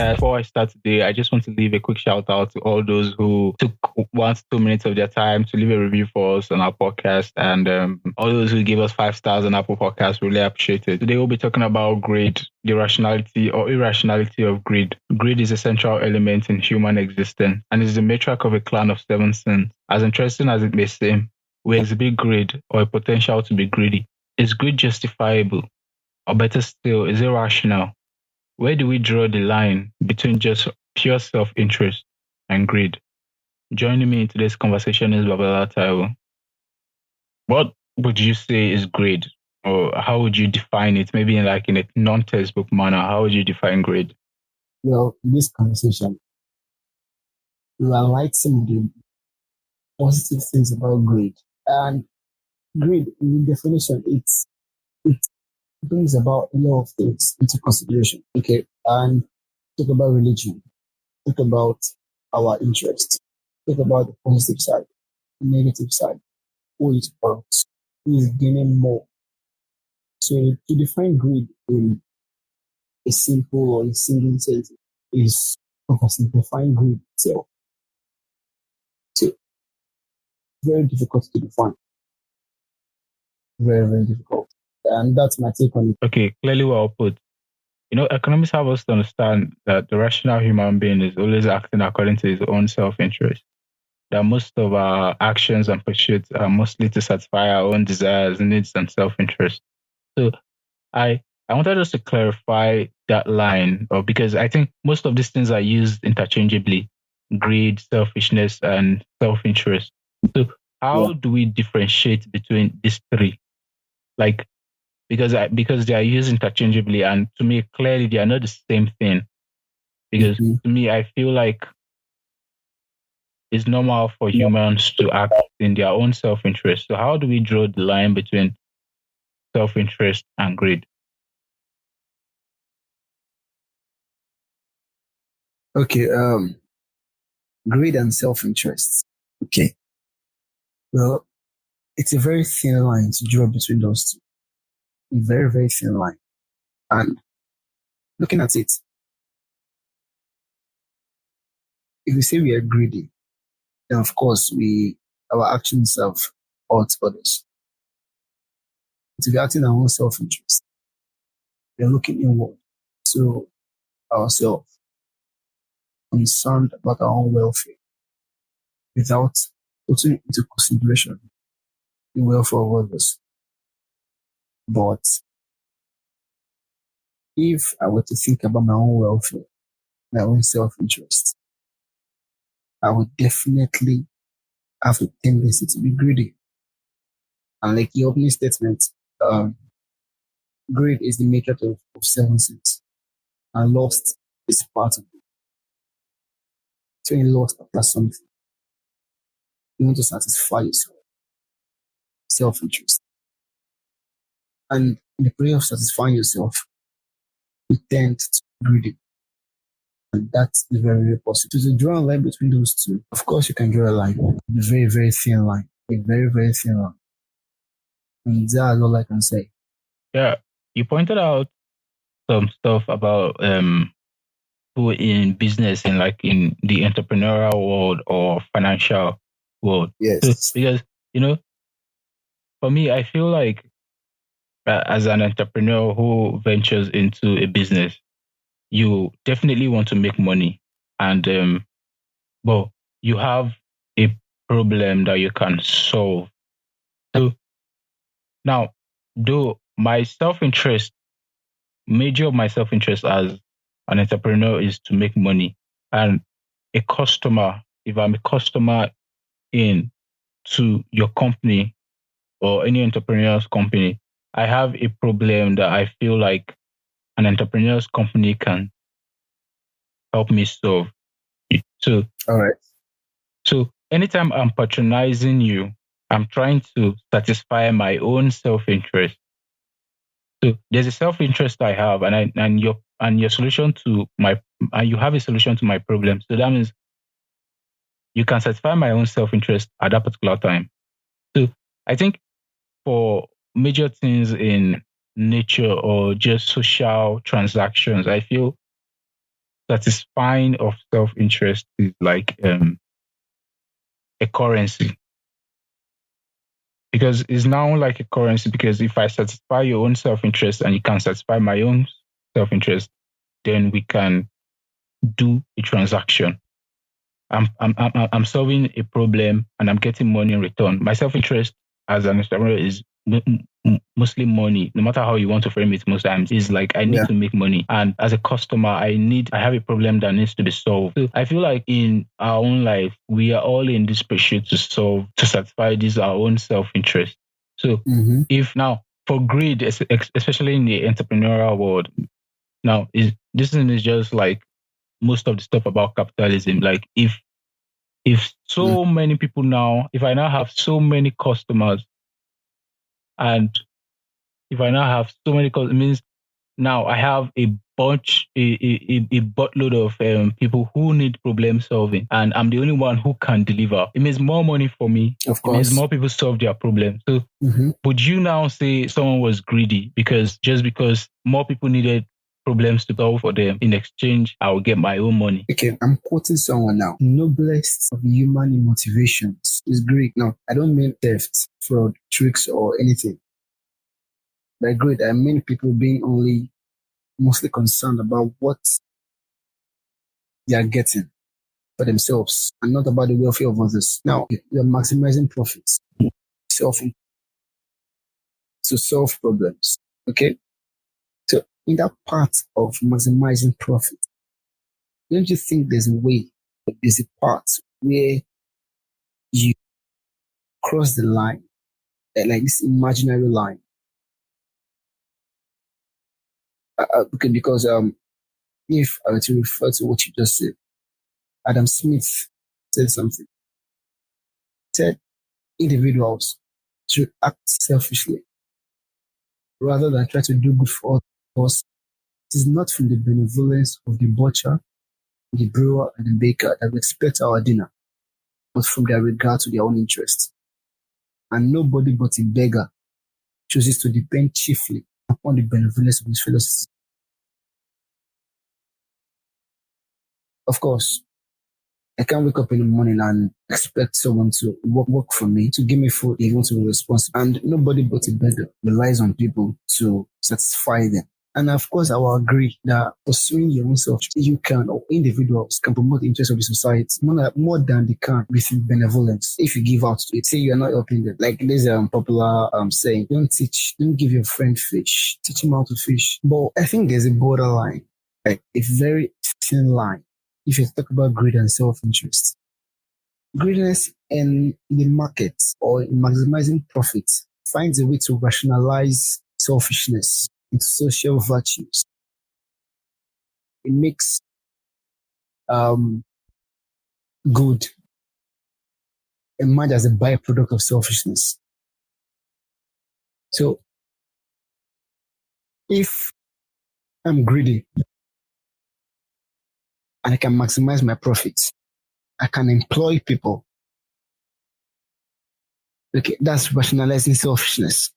podcast. Before I start today, I just want to leave a quick shout out to all those who took 1 to 2 minutes of their time to leave a review for us on our podcast, and all those who give us 5 stars on Apple Podcasts. Really appreciate it. Today we'll be talking about greed, the rationality or irrationality of greed. Greed is a central element in human existence and is the matriarch of a clan of 7 sins. As interesting as it may seem, we exhibit greed or a potential to be greedy. Is greed justifiable? Or better still, is it rational? Where do we draw the line between just pure self-interest and greed? Joining me in today's conversation is Babala Taiwo. What would you say is greed? Or how would you define it? Maybe in a non-textbook manner, how would you define greed? Well, in this conversation, we will highlight some of the positive things about greed. And greed, in definition, it brings about a lot of things into consideration. Okay. And talk about religion, talk about our interests, talk about the positive side, the negative side, who is about, who is gaining more. So to define greed in a simple or a single sentence is to define greed itself. So very difficult to define. Very, very difficult. And that's my take on it. Okay, clearly well put. Economists have us to understand that the rational human being is always acting according to his own self-interest. That most of our actions and pursuits are mostly to satisfy our own desires, needs, and self-interest. So I wanted us to clarify that line, because I think most of these things are used interchangeably: greed, selfishness, and self-interest. So how do we differentiate between these three? Because they are used interchangeably, and to me, clearly they are not the same thing. Because to me, I feel like it's normal for humans to act in their own self-interest. So how do we draw the line between self-interest and greed? Okay, greed and self-interest. Okay. Well, it's a very thin line to draw between those two. A very, very thin line. And looking at it, if we say we are greedy, then of course our actions have hurt others. To be acting our own self-interest, we are looking inward to ourselves, concerned about our own welfare, without putting into consideration the welfare of others. But if I were to think about my own welfare, my own self-interest, I would definitely have a tendency to be greedy. And like the opening statement, greed is the matriarch of 7 sins, and lust is part of it. So in lust after something, you want to satisfy yourself, self-interest. And in the prayer of satisfying yourself, you tend to be greedy. And that's very, very possible. So to draw a line between those two, of course you can draw a line, a very, very thin line, a very, very thin line. And that's all I can say. Yeah, you pointed out some stuff about who in business, in the entrepreneurial world or financial world. Yes. So, because for me, I feel like as an entrepreneur who ventures into a business, you definitely want to make money, and you have a problem that you can solve. So now, though my self-interest, major of my self-interest as an entrepreneur is to make money, and a customer, if I'm a customer in to your company or any entrepreneur's company, I have a problem that I feel like an entrepreneur's company can help me solve. So, all right. So anytime I'm patronizing you, I'm trying to satisfy my own self-interest. So there's a self-interest I have, and your solution to you have a solution to my problem. So that means you can satisfy my own self-interest at that particular time. So I think for major things in nature or just social transactions, I feel satisfying of self-interest is like a currency, because it's now like a currency, because if I satisfy your own self-interest and you can satisfy my own self-interest, then we can do a transaction. I'm solving a problem and I'm getting money in return. My self-interest as an entrepreneur is mostly money. No matter how you want to frame it, most times is like I need Yeah. to make money, and as a customer, I have a problem that needs to be solved. So I feel like in our own life, we are all in this pursuit to satisfy this our own self-interest. So Mm-hmm. if now for greed, especially in the entrepreneurial world, now is this thing is just like most of the stuff about capitalism. Like if Mm. so many people now, if I now have so many customers, and if I now have so many customers, it means now I have a buttload of people who need problem solving, and I'm the only one who can deliver. It means more money for me. Of It means course. more people solve their problems. So Mm-hmm. would you now say someone was greedy because more people needed problems to solve for them? In exchange, I will get my own money. Okay, I'm quoting someone now. Noblest of human motivations is greed. Now, I don't mean theft, fraud, tricks, or anything. By greed, I mean people being only mostly concerned about what they are getting for themselves and not about the welfare of others. Now, you're maximizing profits self to solve problems. Okay, so in that part of maximizing profit, don't you think there's a way, there's a part where you cross the line, like this imaginary line? Because if I were to refer to what you just said, Adam Smith said something. He said individuals should act selfishly rather than try to do good for others. Because it is not from the benevolence of the butcher, the brewer, and the baker that we expect our dinner, but from their regard to their own interests. And nobody but a beggar chooses to depend chiefly upon the benevolence of his fellow citizens. Of course, I can't wake up in the morning and expect someone to work for me, to give me food, even to be responsible. And nobody but a beggar relies on people to satisfy them. And of course, I will agree that pursuing your own self, you can, or individuals can promote the interests of the society more than they can with benevolence. If you give out to it, say you are not helping them. Like there's a popular saying, don't give your friend fish, teach him how to fish. But I think there's a borderline, like a very thin line if you talk about greed and self-interest. Greediness in the market or in maximizing profit finds a way to rationalize selfishness into social virtues. It makes um, good emerge as a byproduct of selfishness. So if I'm greedy and I can maximize my profits, I can employ people. Okay, that's rationalizing selfishness.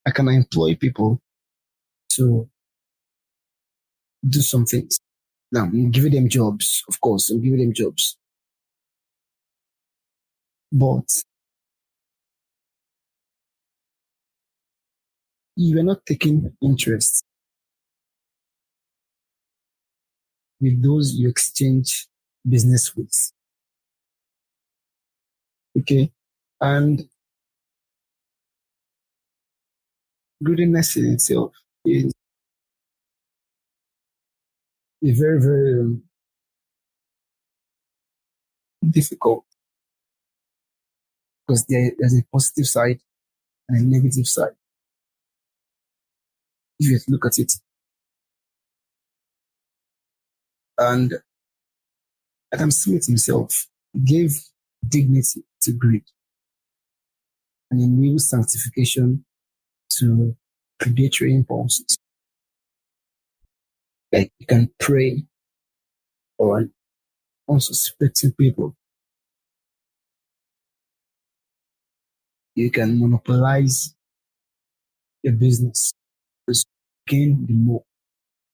I can employ people to do some things. Now, I'm giving them jobs, of course, I'm giving them jobs. But you are not taking interest with those you exchange business with. Okay. And greediness in itself is a very, very difficult because there's a positive side and a negative side. If you look at it, and Adam Smith himself gave dignity to greed and a new sanctification to predatory impulses. Like you can prey on unsuspecting people. You can monopolize your business. Because you gain the more.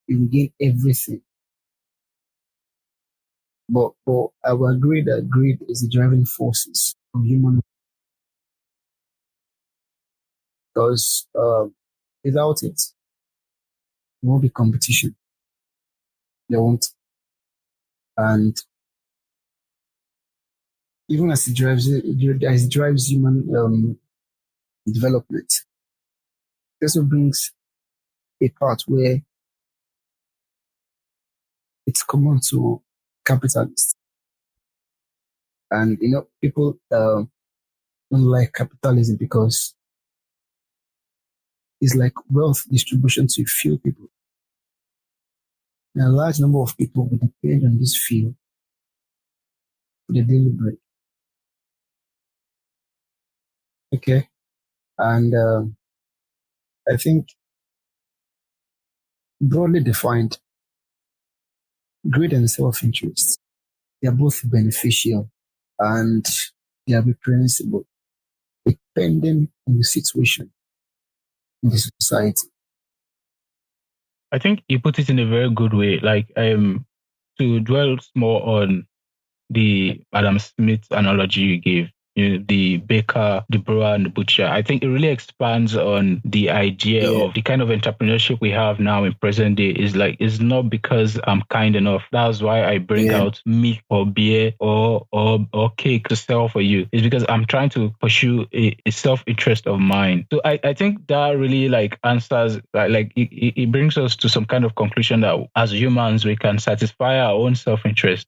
You gain everything. but I will agree that greed is the driving forces of human because without it, there won't be competition. There won't. And even as it drives human development, it also brings a part where it's common to capitalists. And people don't like capitalism because it's like wealth distribution to a few people. And a large number of people will depend on this field for their daily bread. Okay. And I think broadly defined, greed and self-interest, they are both beneficial and they are reprehensible depending on the situation in the society. I think you put it in a very good way. Like to dwell more on the Adam Smith analogy you gave, the baker, the brewer, and the butcher. I think it really expands on the idea Yeah. of the kind of entrepreneurship we have now in present day. Is like it's not because I'm kind enough. That's why I bring Yeah. out meat or beer or cake to sell for you. It's because I'm trying to pursue a self interest of mine. So I think that really like answers like it brings us to some kind of conclusion that as humans we can satisfy our own self interest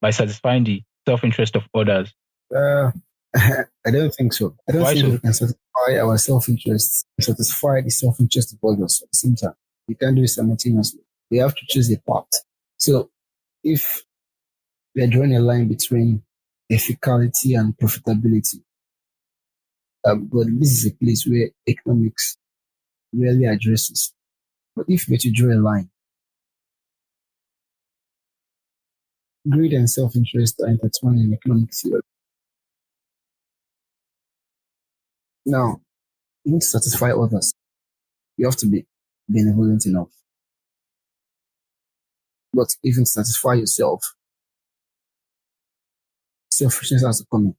by satisfying the self-interest of others. Uh, I don't think so. I don't Why think so? we can satisfy our self-interest, satisfy the self-interest of others at the same time. We can't do it simultaneously. We have to choose a path. So if we are drawing a line between ethicality and profitability, but this is a place where economics rarely addresses. But if we're to draw a line, greed and self-interest are intertwined in economic theory. Now, even to satisfy others, you have to be benevolent enough. But even to satisfy yourself, selfishness has to come in.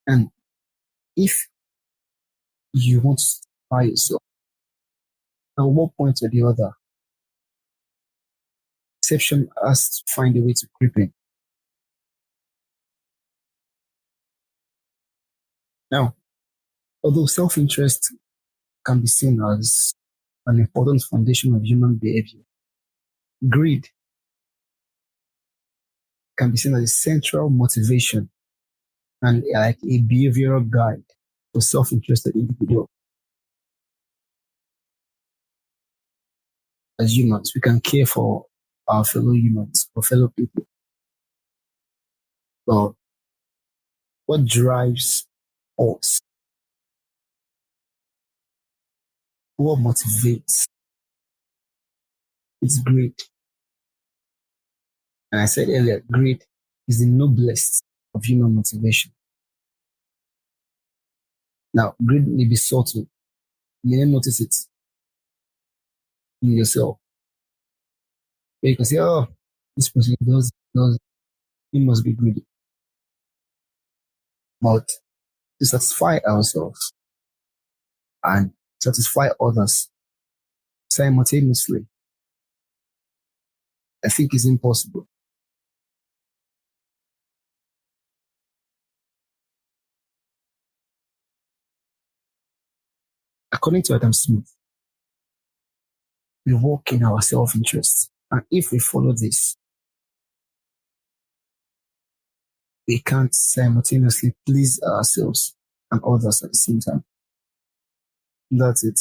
And if you want to satisfy yourself, at one point or the other, deception has to find a way to creep in. Now, although self-interest can be seen as an important foundation of human behavior, greed can be seen as a central motivation and like a behavioral guide for self-interested individuals. As humans, we can care for our fellow humans or fellow people. But what drives us, what motivates, is greed. And I said earlier, greed is the noblest of human motivation. Now, greed may be subtle. You may not notice it in yourself. But you can say, oh, this person does, he must be greedy. But to satisfy ourselves and satisfy others simultaneously, I think is impossible. According to Adam Smith, we walk in our self-interest. And if we follow this, we can't simultaneously please ourselves and others at the same time. That's it.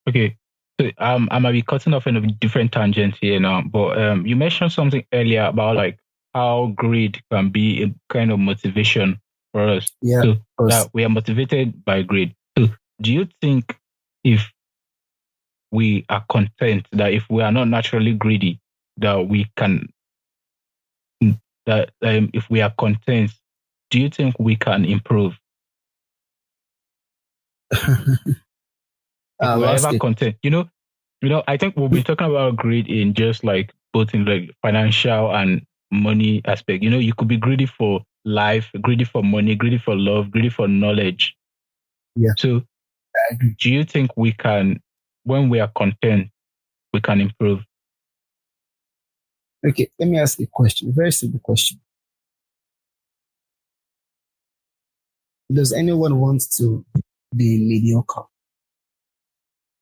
Okay. So I might be cutting off in a different tangent here now, but you mentioned something earlier about like how greed can be a kind of motivation for us. Yeah, So of course. that we are motivated by greed. So do you think if we are content, that if we are not naturally greedy, that we can that if we are content, do you think we can improve? If I'll we're ask ever it. content, I think we'll be talking about greed in just like both in like financial and money aspect. You could be greedy for life, greedy for money, greedy for love, greedy for knowledge. Yeah, So, I agree. do you think we can, when we are content, we can improve? Okay, let me ask a question. A very simple question. Does anyone want to be mediocre?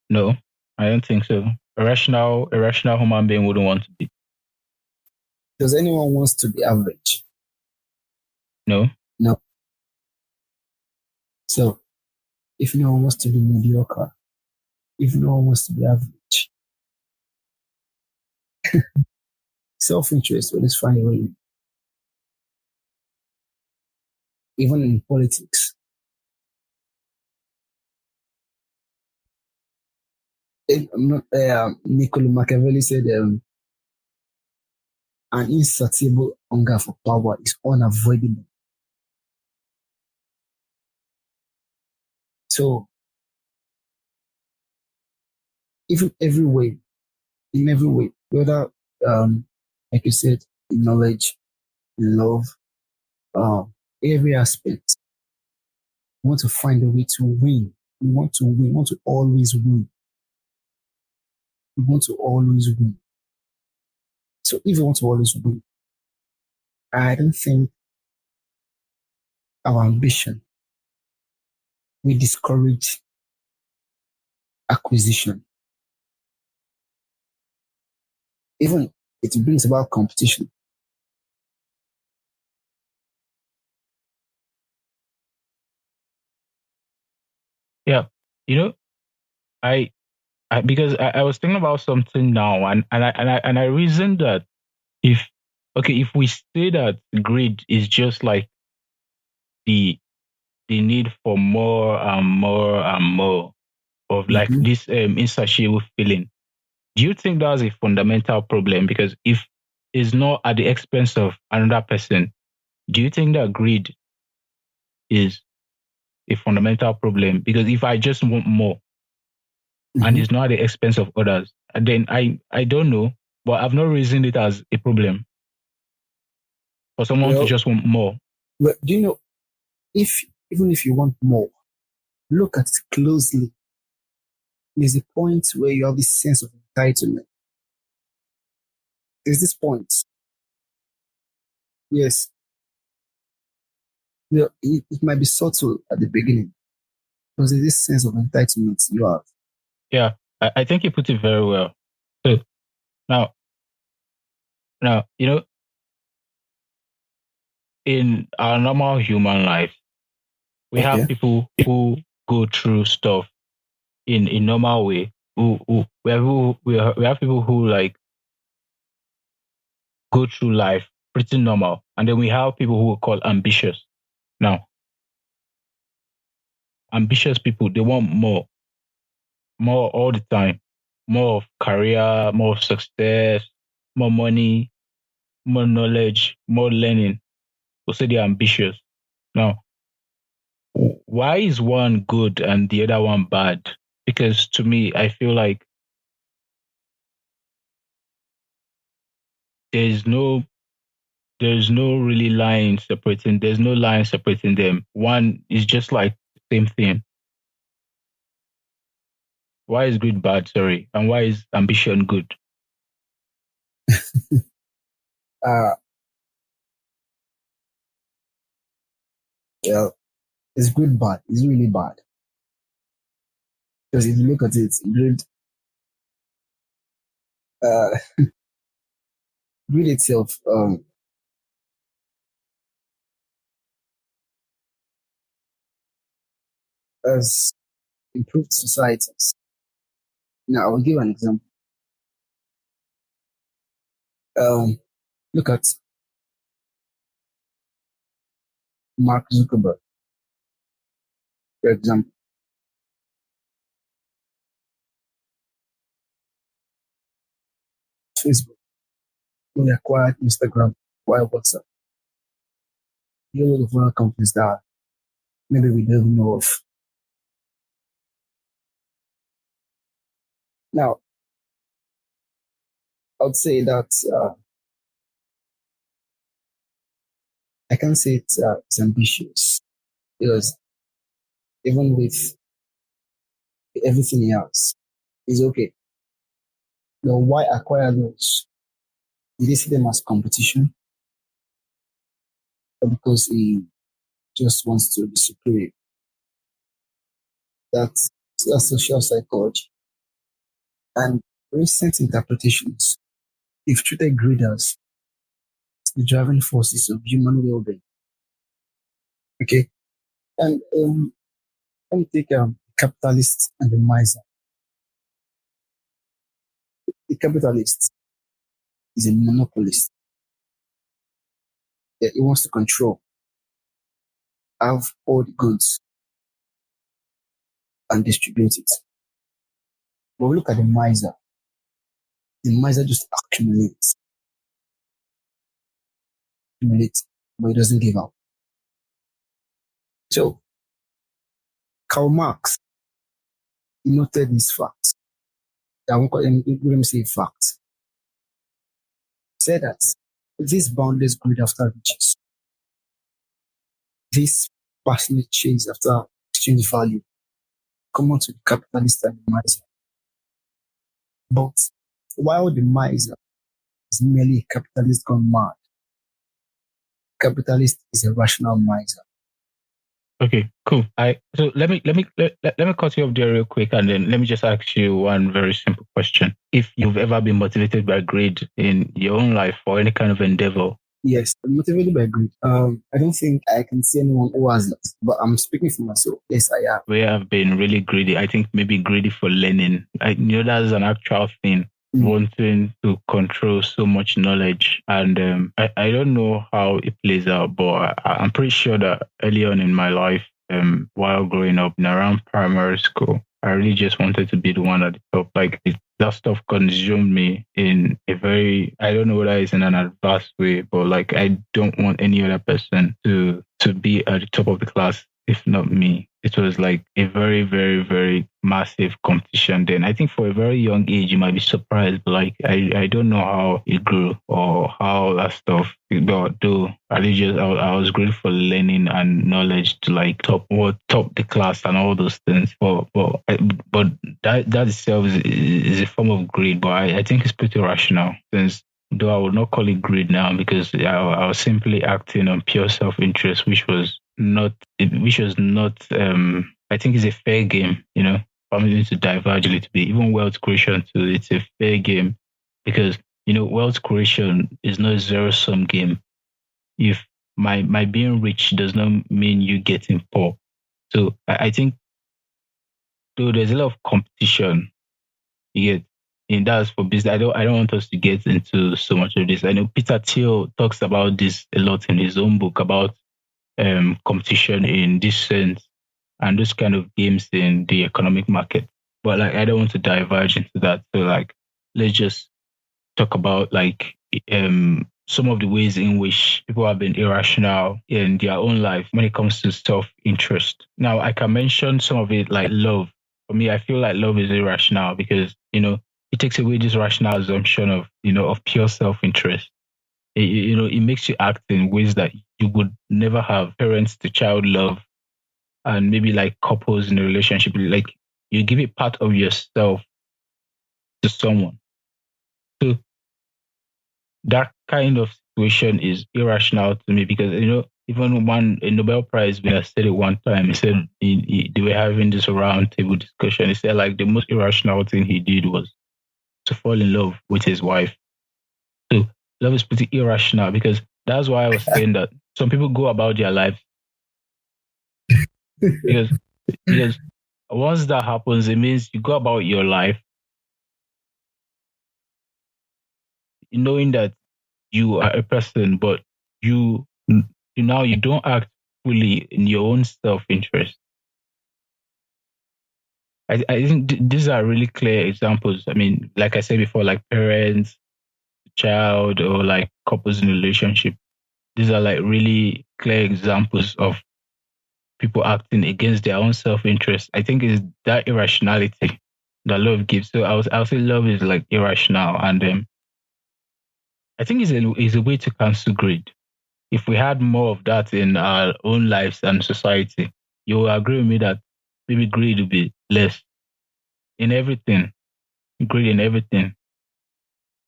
No, I don't think so. A rational human being wouldn't want to be. Does anyone wants to be average? No. No. So if no one wants to be mediocre, if no one wants to be average, self-interest will just find a way, even in politics. Niccolo Machiavelli said an insatiable hunger for power is unavoidable. So even in every way, whether like you said, in knowledge, in love, uh, every aspect, you want to find a way to win. You want to win. You want to always win. You want to always win. So if you want to always win, I don't think our ambition will discourage acquisition. Even it brings about competition. Yeah. You know, I, because I was thinking about something now, and I reasoned that if okay, if we say that greed is just like the the need for more and more and more of like Mhm. this insatiable feeling, do you think that's a fundamental problem? Because if it's not at the expense of another person, do you think that greed is a fundamental problem? Because if I just want more and Mhm. it's not at the expense of others, then I don't know, but I've not reasoned it as a problem for someone to Well, just want more. well, do you know if even if you want more, look at it closely. There's a point where you have this sense of entitlement. There's this point. Yes, it might be subtle at the beginning, because there's this sense of entitlement you have. Yeah, I think you put it very well. So now, in our normal human life, we have Okay. people who go through stuff in a normal way. We have people who like go through life pretty normal, and then we have people who we call ambitious. Now, ambitious people, they want more all the time, more of career, more of success, more money, more knowledge, more learning. We'll say they're ambitious. Now, why is one good and the other one bad? Because to me, I feel like there's no there's no really line separating. There's no line separating them. One is just like the same thing. Why is greed bad? Sorry, and why is ambition good? Uh, well, it's good, bad. It's really bad. Because if you look at it, uh, greed itself has improved societies. Now, I will give an example. Um, Look at Mark Zuckerberg, for example. Facebook, when they acquired Instagram, acquired WhatsApp. You know, the other companies that maybe we don't know of. Now, I would say that I can't say it's ambitious because even with everything else, it's okay. Why acquire those? Did they see them as competition or because he just wants to be superior? That's social psychology. And recent interpretations, if treated greed as the driving forces of human well-being. Okay, and let me take capitalist and the miser. The capitalist is a monopolist. Yeah, he wants to control, have all the goods, and distribute it. But we look at the miser. The miser just accumulates, but he doesn't give out. So Karl Marx noted this fact. I won't call him, let me say fact. Said that this boundless greed after riches, this passionate chase after exchange value, common to the capitalist and the miser. But while the miser is merely a capitalist gone mad, capitalist is a rational miser. Okay, cool. So let me cut you off there real quick, and then let me just ask you one very simple question. If you've ever been motivated by greed in your own life or any kind of endeavor. Yes, I'm motivated by greed. I don't think I can see anyone who has that, but I'm speaking for myself. Yes, I am. We have been really greedy. I think maybe greedy for learning. That's an actual thing. Wanting to control so much knowledge. And I don't know how it plays out, but I'm pretty sure that early on in my life, while growing up in around primary school, I really just wanted to be the one at the top. Like that stuff consumed me in a very, I don't know whether it's in an adverse way, but like I don't want any other person to be at the top of the class if not me. It was like a very, very, very massive competition then. I think for a very young age, you might be surprised, but like I don't know how it grew or how that stuff. But though I was grateful for learning and knowledge to like top the class and all those things. But that itself is a form of greed. But I think it's pretty rational since though I would not call it greed now because I was simply acting on pure self-interest, which was not I think it's a fair game, I'm going to diverge a little bit. Even wealth creation too, it's a fair game because wealth creation is not a zero-sum game. If my being rich does not mean you getting poor. So I think though there's a lot of competition, you get and that's for business. I don't want us to get into so much of this. I know Peter Thiel talks about this a lot in his own book about competition in this sense and those kind of games in the economic market. But like I don't want to diverge into that. So like let's just talk about like some of the ways in which people have been irrational in their own life when it comes to self-interest. Now I can mention some of it like love. For me, I feel like love is irrational because, it takes away this rational assumption of pure self-interest. It makes you act in ways that you would never have parents to child love and maybe like couples in a relationship. Like you give it part of yourself to someone. So that kind of situation is irrational to me because, even one a Nobel Prize winner said it one time. He said they were having this round table discussion. He said like the most irrational thing he did was to fall in love with his wife. So love is pretty irrational because that's why I was saying that some people go about their life because because once that happens, it means you go about your life knowing that you are a person, but you don't act fully in your own self interest. I think these are really clear examples. I mean, like I said before, like parents, child, or like couples in a relationship. These are like really clear examples of people acting against their own self interest. I think it's that irrationality that love gives. So I'll say love is like irrational, and I think it's a way to cancel greed. If we had more of that in our own lives and society, you will agree with me that maybe greed would be less in everything. Greed in everything.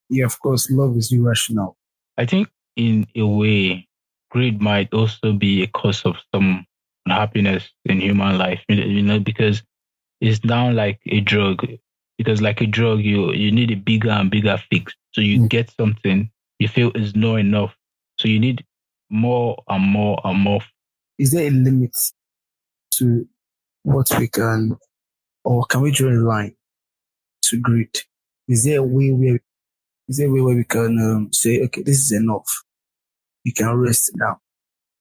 Yeah, of course, love is irrational. I think in a way, greed might also be a cause of some unhappiness in human life. Because it's now like a drug. Because like a drug, you need a bigger and bigger fix. So you Mm. get something you feel is not enough. So you need more and more and more. Is there a limit to what we can, or can we draw a line to greed? Is there a way where is there a way where we can say, okay, this is enough. We can rest now.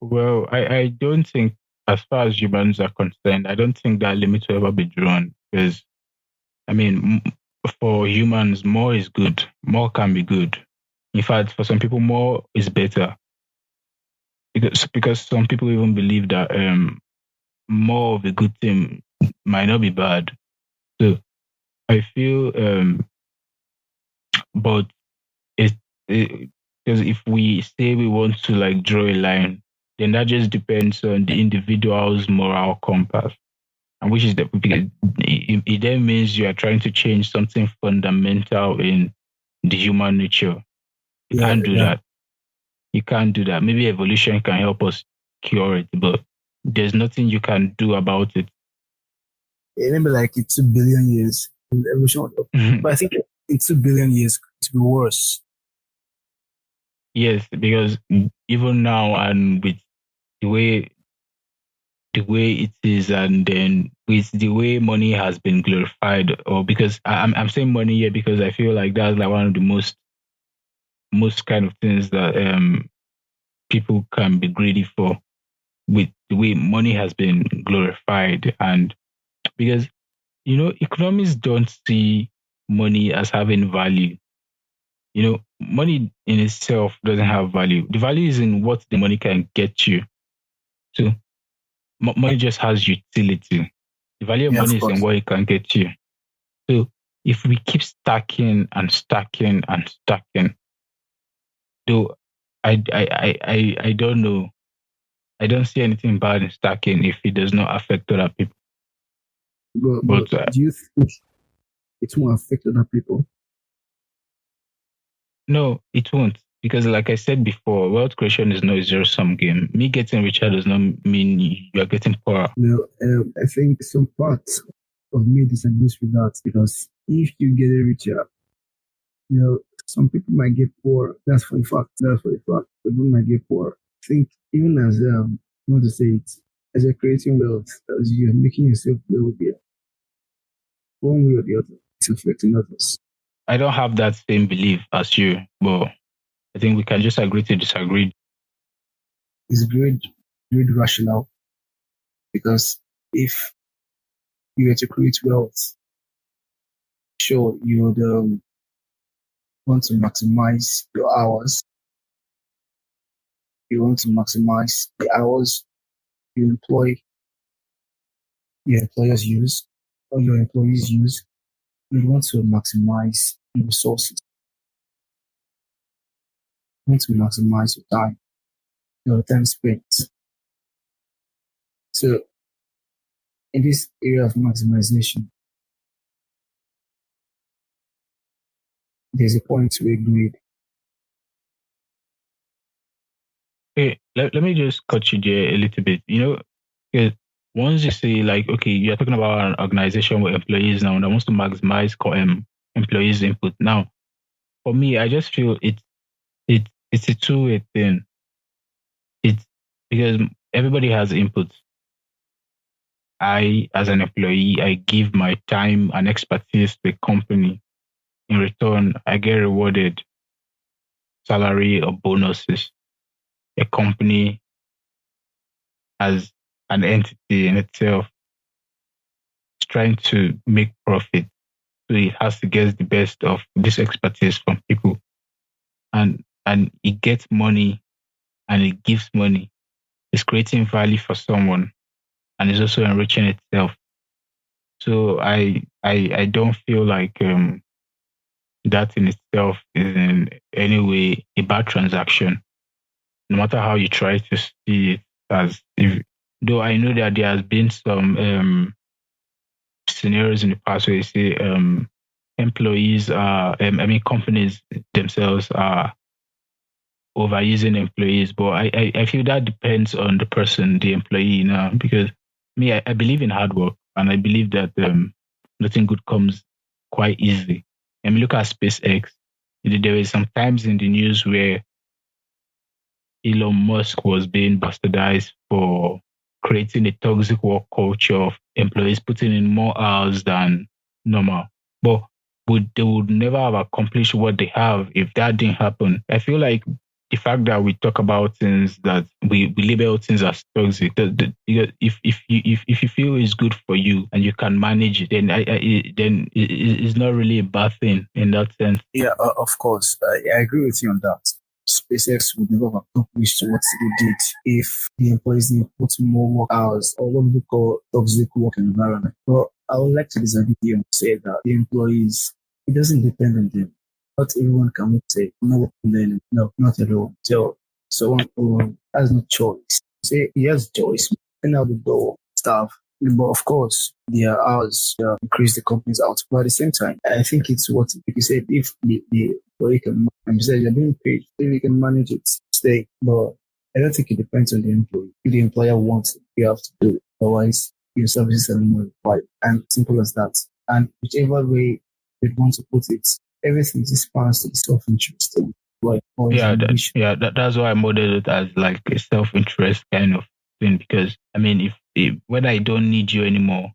Well, I don't think, as far as humans are concerned, I don't think that limit will ever be drawn. Because, I mean, for humans, more is good. More can be good. In fact, for some people, more is better. Because some people even believe that more of a good thing might not be bad. So I feel, but it, it because if we say we want to like draw a line, then that just depends on the individual's moral compass, and which is because it then means you are trying to change something fundamental in the human nature. You Yeah, can't do yeah. that. You can't do that. Maybe evolution can help us cure it, but there's nothing you can do about it. Maybe like in 2 billion years, evolution. But I think in 2 billion years, it will be worse. Yes, because even now and with the way the way it is, and then with the way money has been glorified, or because I'm saying money here because I feel like that's like one of the most kind of things that people can be greedy for, with the way money has been glorified. And because economists don't see money as having value. Money in itself doesn't have value. The value is in what the money can get you. So money just has utility. The value of Yeah, of money is in course. what it can get you. So if we keep stacking and stacking and stacking, though I don't know. I don't see anything bad in stacking if it does not affect other people. But But do you think it won't affect other people? no, it won't. Because like I said before, wealth creation is not a zero sum game. Me getting richer does not mean you are getting poorer. I think some parts of me disagrees with that because if you get richer, some people might get poor. That's for a fact. That's for a fact. People might get poor. I think even as I want to say it, as you're creating wealth, as you're making yourself wealthy, one way or the other, it's affecting others. I don't have that same belief as you, but I think we can just agree to disagree. It's great rational because if you were to create wealth, sure, you would want to maximize your hours. You want to maximize the hours you employ, your employers use, or your employees use. You want to maximize the resources. You want to maximize your time spent. So in this area of maximization, there's a point where greed. Hey, let me just cut you there a little bit. 'Cause once you say like, okay, you're talking about an organization with employees now that wants to maximize employees' input. Now, for me, I just feel it's a two-way thing. It's because everybody has input. I, as an employee, I give my time and expertise to the company. In return, I get rewarded salary or bonuses. A company as an entity in itself is trying to make profit. So it has to get the best of this expertise from people. And it gets money and it gives money. It's creating value for someone and it's also enriching itself. So I don't feel like that in itself is in any way a bad transaction, no matter how you try to see it as if. Though I know that there has been some scenarios in the past where you say employees are, I mean, companies themselves are overusing employees, but I feel that depends on the person, the employee, because me, I believe in hard work and I believe that nothing good comes quite easily. I mean, look at SpaceX. There were some times in the news where Elon Musk was being bastardized for creating a toxic work culture of employees putting in more hours than normal. But they would never have accomplished what they have if that didn't happen. I feel like the fact that we talk about things that we label things as toxic, if you feel it's good for you and you can manage it, then it's not really a bad thing in that sense. Yeah, of course. I agree with you on that. SpaceX would never have accomplished what they did if the employees didn't put more work hours or what we call toxic work environment. But I would like to disagree with you and say that the employees, it doesn't depend on them. Not everyone can say, no, no, not everyone. So someone who has no choice. Say he has choice, open out the door, staff. But of course, their hours increase the company's output. But at the same time, I think it's what like you said, if the employee can, and besides you're being paid, if you can manage it, stay. But I don't think it depends on the employee. If the employer wants it, you have to do it. Otherwise, your services are not required. And simple as that. And whichever way you want to put it, everything is passed to the self-interest. That's why I modeled it as like a self-interest kind of thing. Because I mean, if when I don't need you anymore,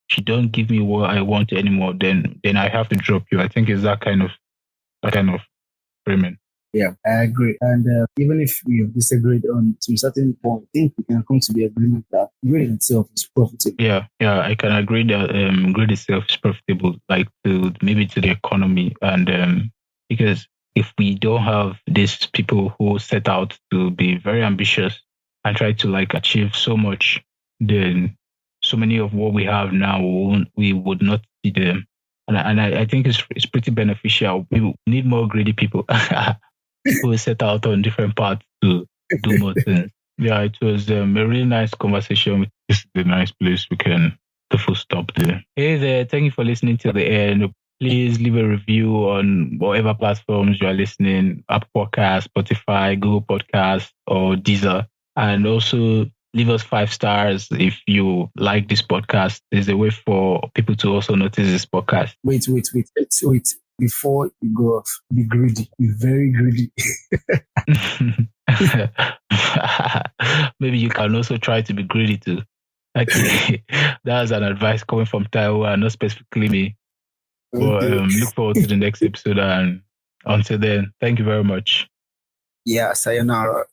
if you don't give me what I want anymore, then I have to drop you. I think it's that kind of framing. Yeah, I agree. And even if we have disagreed on some certain point, I think we can come to the agreement that grade itself is profitable. Yeah, I can agree that grade itself is profitable, like to maybe to the economy, and because if we don't have these people who set out to be very ambitious and try to like achieve so much, then so many of what we have now we would not see them. And I think it's pretty beneficial. We need more greedy people who set out on different paths to do more things. Yeah, it was a really nice conversation. This is a nice place we can the full stop there. Hey there, thank you for listening to the end. Please leave a review on whatever platforms you are listening, Apple Podcasts, Spotify, Google Podcasts, or Deezer. And also leave us 5 stars if you like this podcast. There's a way for people to also notice this podcast. Wait. Before you go off, be greedy. Be very greedy. Maybe you can also try to be greedy too. Okay, that's an advice coming from Taiwan, not specifically me. But Okay. look forward to the next episode, and until then, thank you very much. Yeah, sayonara.